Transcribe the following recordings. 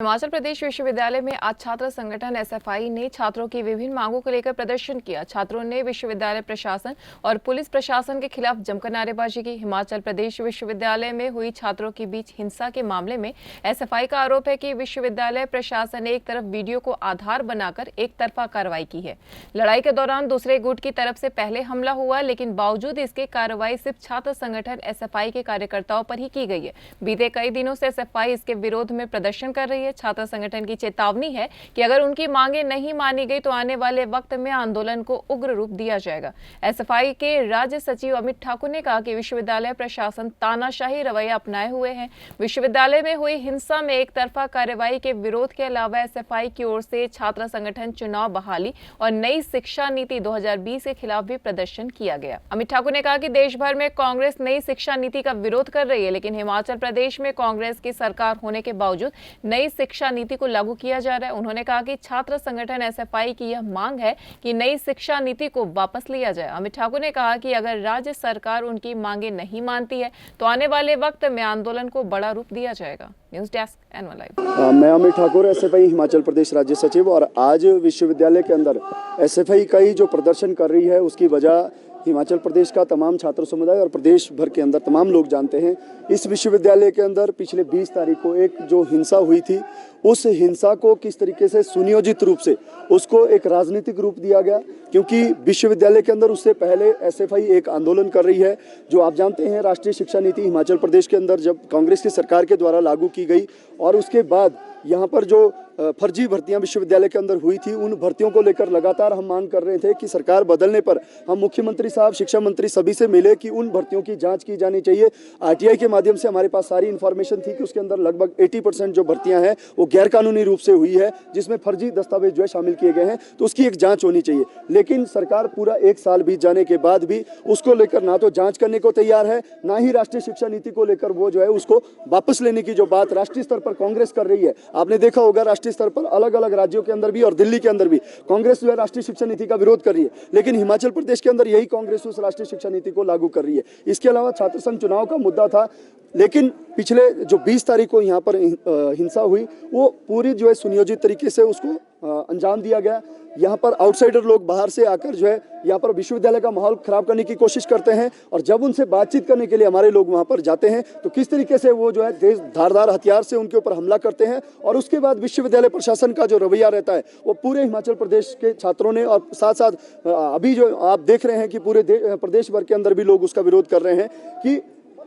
हिमाचल प्रदेश विश्वविद्यालय में आज छात्र संगठन एसएफआई ने छात्रों की विभिन्न मांगों को लेकर प्रदर्शन किया। छात्रों ने विश्वविद्यालय प्रशासन और पुलिस प्रशासन के खिलाफ जमकर नारेबाजी की। हिमाचल प्रदेश विश्वविद्यालय में हुई छात्रों के बीच हिंसा के मामले में एसएफआई का आरोप है कि विश्वविद्यालय प्रशासन ने एक तरफ वीडियो को आधार बनाकर एक तरफा कार्रवाई की है। लड़ाई के दौरान दूसरे गुट की तरफ से पहले हमला हुआ, लेकिन बावजूद इसके कार्रवाई सिर्फ छात्र संगठन एसएफआई के कार्यकर्ताओं पर ही की गई है। बीते कई दिनों से एसएफआई इसके विरोध में प्रदर्शन कर रही है। छात्र संगठन की चेतावनी है कि अगर उनकी मांगे नहीं मानी गई तो आने वाले वक्त में आंदोलन को उग्र रूप दिया जाएगा। एसएफआई के राज्य सचिव अमित ठाकुर ने कहा कि विश्वविद्यालय प्रशासन तानाशाही रवैया अपनाए हुए हैं। विश्वविद्यालय में हुई हिंसा में एक तरफा कार्रवाई के विरोध के अलावा एसएफआई की ओर से छात्र संगठन चुनाव बहाली और नई शिक्षा नीति 2020 के खिलाफ भी प्रदर्शन किया गया। अमित ठाकुर ने कहा कि देश भर में कांग्रेस नई शिक्षा नीति का विरोध कर रही है, लेकिन हिमाचल प्रदेश में कांग्रेस की सरकार होने के बावजूद नई शिक्षा नीति को लागू किया जा रहा है। उन्होंने कहा कि छात्र संगठन एसएफआई की यह मांग है कि नई शिक्षा नीति को वापस लिया जाए। अमित ठाकुर ने कहा कि अगर राज्य सरकार उनकी मांगे नहीं मानती है तो आने वाले वक्त में आंदोलन को बड़ा रूप दिया जाएगा। News desk anyone live. मैं अमित ठाकुर, एसएफआई हिमाचल प्रदेश राज्य सचिव। और आज विश्वविद्यालय के अंदर एसएफआई का ही जो प्रदर्शन कर रही है उसकी वजह हिमाचल प्रदेश का तमाम छात्र समुदाय और प्रदेश भर के अंदर तमाम लोग जानते हैं। इस विश्वविद्यालय के अंदर पिछले 20 तारीख को एक जो हिंसा हुई थी, उस हिंसा को किस तरीके से सुनियोजित रूप से उसको एक राजनीतिक रूप दिया गया, क्योंकि विश्वविद्यालय के अंदर उससे पहले एसएफआई एक आंदोलन कर रही है। जो आप जानते हैं, राष्ट्रीय शिक्षा नीति हिमाचल प्रदेश के अंदर जब कांग्रेस की सरकार के द्वारा लागू की गई और उसके बाद यहाँ पर जो फर्जी भर्तियां विश्वविद्यालय के अंदर हुई थी, उन भर्तियों को लेकर लगातार हम मांग कर रहे थे कि सरकार बदलने पर हम मुख्यमंत्री साहब, शिक्षा मंत्री सभी से मिले कि उन भर्तियों की जांच की जानी चाहिए। आरटीआई के माध्यम से हमारे पास सारी इन्फॉर्मेशन थी कि उसके अंदर लगभग 80% जो भर्तियां हैं वो गैरकानूनी रूप से हुई है, जिसमें फर्जी दस्तावेज जो है शामिल किए गए हैं, तो उसकी एक जाँच होनी चाहिए। लेकिन सरकार पूरा 1 साल बीत जाने के बाद भी उसको लेकर ना तो जाँच करने को तैयार है, ना ही राष्ट्रीय शिक्षा नीति को लेकर वो जो है उसको वापस लेने की जो बात राष्ट्रीय स्तर पर कांग्रेस कर रही है। आपने देखा होगा राष्ट्रीय स्तर पर अलग अलग राज्यों के अंदर भी और दिल्ली के अंदर भी कांग्रेस जो है राष्ट्रीय शिक्षा नीति का विरोध कर रही है, लेकिन हिमाचल प्रदेश के अंदर यही कांग्रेस उस राष्ट्रीय शिक्षा नीति को लागू कर रही है। इसके अलावा छात्र संघ चुनाव का मुद्दा था, लेकिन पिछले जो 20 तारीख को यहाँ पर हिंसा हुई वो पूरी जो है सुनियोजित तरीके से उसको अंजाम दिया गया। यहाँ पर आउटसाइडर लोग बाहर से आकर जो है यहाँ पर विश्वविद्यालय का माहौल खराब करने की कोशिश करते हैं, और जब उनसे बातचीत करने के लिए हमारे लोग वहाँ पर जाते हैं तो किस तरीके से वो जो है तेज धारदार हथियार से उनके ऊपर हमला करते हैं। और उसके बाद विश्वविद्यालय प्रशासन का जो रवैया रहता है वो पूरे हिमाचल प्रदेश के छात्रों ने, और साथ साथ अभी जो आप देख रहे हैं कि पूरे प्रदेश भर के अंदर भी लोग उसका विरोध कर रहे हैं कि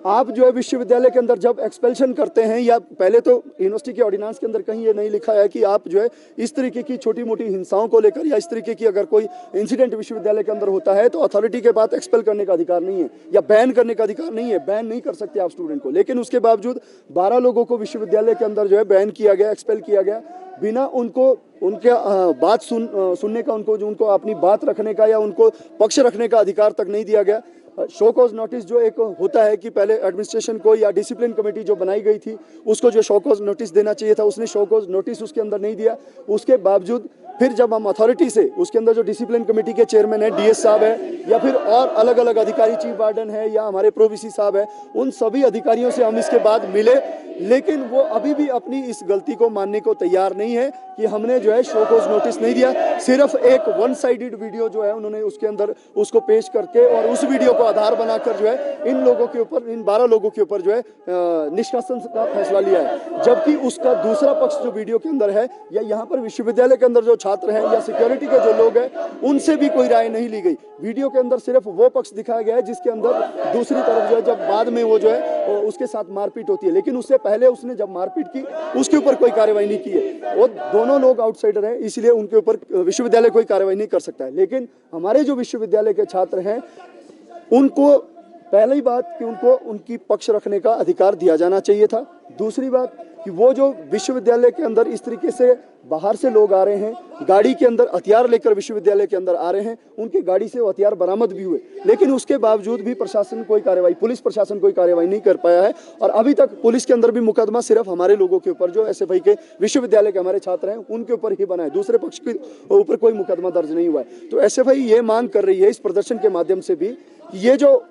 आप जो है विश्वविद्यालय के अंदर जब एक्सपेल्शन करते हैं, या पहले तो यूनिवर्सिटी के ऑर्डिनेंस के अंदर कहीं ये नहीं लिखा है कि आप जो है इस तरीके की छोटी मोटी हिंसाओं को लेकर या इस तरीके की अगर कोई इंसिडेंट विश्वविद्यालय के अंदर होता है तो अथॉरिटी के पास एक्सपेल करने का अधिकार नहीं है या बैन करने का अधिकार नहीं है। बैन नहीं कर सकते आप स्टूडेंट को, लेकिन उसके बावजूद 12 लोगों को विश्वविद्यालय के अंदर जो है बैन किया गया, एक्सपेल किया गया, बिना उनको उनके बात सुनने का, उनको अपनी बात रखने का या उनको पक्ष रखने का अधिकार तक नहीं दिया गया। शो कॉज नोटिस जो एक होता है कि पहले एडमिनिस्ट्रेशन को या डिसिप्लिन कमेटी जो बनाई गई थी उसको जो शो कॉज नोटिस देना चाहिए था, उसने शो कॉज नोटिस उसके अंदर नहीं दिया। उसके बावजूद फिर जब हम अथॉरिटी से उसके अंदर जो डिसिप्लिन कमेटी के चेयरमैन है, डीएस साहब है, या फिर और अलग अलग अधिकारी, चीफ वार्डन है या हमारे प्रोवीसी साहब है, उन सभी अधिकारियों से हम इसके बाद मिले, लेकिन वो अभी भी अपनी इस गलती को मानने को तैयार नहीं है कि हमने जो है शो कॉज नोटिस नहीं दिया। सिर्फ एक वन साइडेड वीडियो जो है उन्होंने उसके अंदर उसको पेश करके और उस वीडियो को आधार बनाकर जो है इन लोगों के ऊपर, इन 12 लोगों के ऊपर जो है निष्कासन का फैसला लिया है। जबकि उसका दूसरा पक्ष जो वीडियो के अंदर है, या यहाँ पर विश्वविद्यालय के अंदर जो छात्र हैं या सिक्योरिटी के जो लोग हैं, उनसे भी कोई राय नहीं ली गई। वीडियो के अंदर सिर्फ वो पक्ष दिखाया गया है जिसके अंदर दूसरी तरफ जो है जब बाद में वो जो है उसके साथ मारपीट होती है, लेकिन उससे पहले उसने जब मारपीट की उसके ऊपर कोई कार्रवाई नहीं की है। वो दोनों लोग आउटसाइडर हैं, इसलिए उनके ऊपर विश्वविद्यालय कोई कार्रवाई नहीं कर सकता है। लेकिन हमारे जो विश्वविद्यालय के छात्र हैं उनको पहली बात कि उनको उनकी पक्ष रखने का अधिकार दिया जाना चाहिए था। दूसरी बात कि वो जो विश्वविद्यालय के अंदर इस तरीके से बाहर से लोग आ रहे हैं, गाड़ी के अंदर हथियार लेकर विश्वविद्यालय के अंदर आ रहे हैं, उनकी गाड़ी से वो हथियार बरामद भी हुए, लेकिन उसके बावजूद भी प्रशासन कोई कार्रवाई, पुलिस प्रशासन कोई कार्रवाई नहीं कर पाया है। और अभी तक पुलिस के अंदर भी मुकदमा सिर्फ हमारे लोगों के ऊपर, जो एसएफआई के विश्वविद्यालय के हमारे छात्र हैं उनके ऊपर ही बना है, दूसरे पक्ष के ऊपर कोई मुकदमा दर्ज नहीं हुआ है। तो एसएफआई ये मांग कर रही है इस प्रदर्शन के माध्यम से भी, ये जो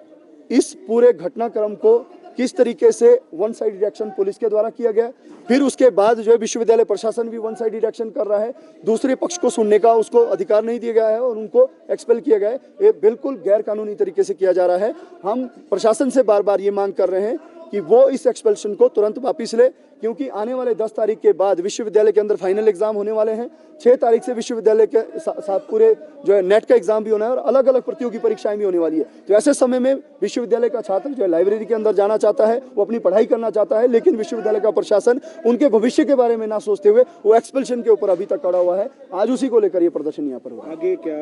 इस पूरे घटनाक्रम को किस तरीके से वन साइड एक्शन पुलिस के द्वारा किया गया, फिर उसके बाद जो है विश्वविद्यालय प्रशासन भी वन साइड एक्शन कर रहा है, दूसरे पक्ष को सुनने का उसको अधिकार नहीं दिया गया है और उनको एक्सपेल किया गया है। ये बिल्कुल गैर कानूनी तरीके से किया जा रहा है। हम प्रशासन से बार बार ये मांग कर रहे हैं कि वो इस एक्सपेल्शन को तुरंत वापस ले, क्योंकि आने वाले 10 तारीख के बाद विश्वविद्यालय के अंदर फाइनल एग्जाम होने वाले हैं। 6 तारीख से विश्वविद्यालय के साथ पूरे जो है नेट का एग्जाम भी होना है और अलग अलग प्रतियोगी परीक्षाएं भी होने वाली है। तो ऐसे समय में विश्वविद्यालय का छात्र जो है लाइब्रेरी के अंदर जाना चाहता है, वो अपनी पढ़ाई करना चाहता है, लेकिन विश्वविद्यालय का प्रशासन उनके भविष्य के बारे में ना सोचते हुए वो एक्सपेल्शन के ऊपर अभी तक अड़ा हुआ है। आज उसी को लेकर ये प्रदर्शन यहाँ पर हुआ। आगे क्या